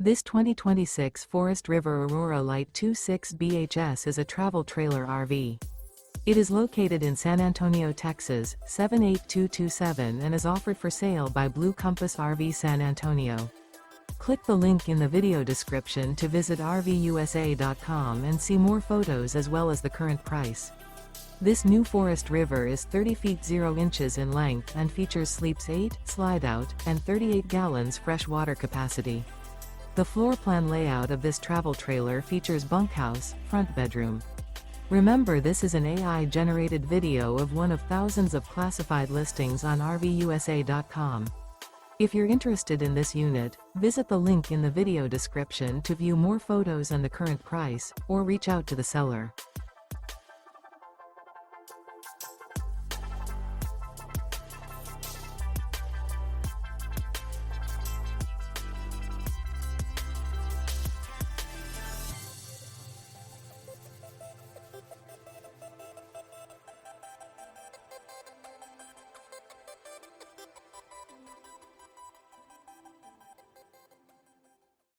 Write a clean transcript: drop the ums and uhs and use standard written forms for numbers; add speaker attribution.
Speaker 1: This 2026 Forest River Aurora Light 26 BHS is a travel trailer RV. It is located in San Antonio, Texas, 78227 and is offered for sale by Blue Compass RV San Antonio. Click the link in the video description to visit RVUSA.com and see more photos as well as the current price. This new Forest River is 30 feet 0 inches in length and features sleeps 8, slide-out, and 38 gallons fresh water capacity. The floor plan layout of this travel trailer features bunkhouse, front bedroom. Remember, this is an AI-generated video of one of thousands of classified listings on RVUSA.com. If you're interested in this unit, visit the link in the video description to view more photos and the current price, or reach out to the seller.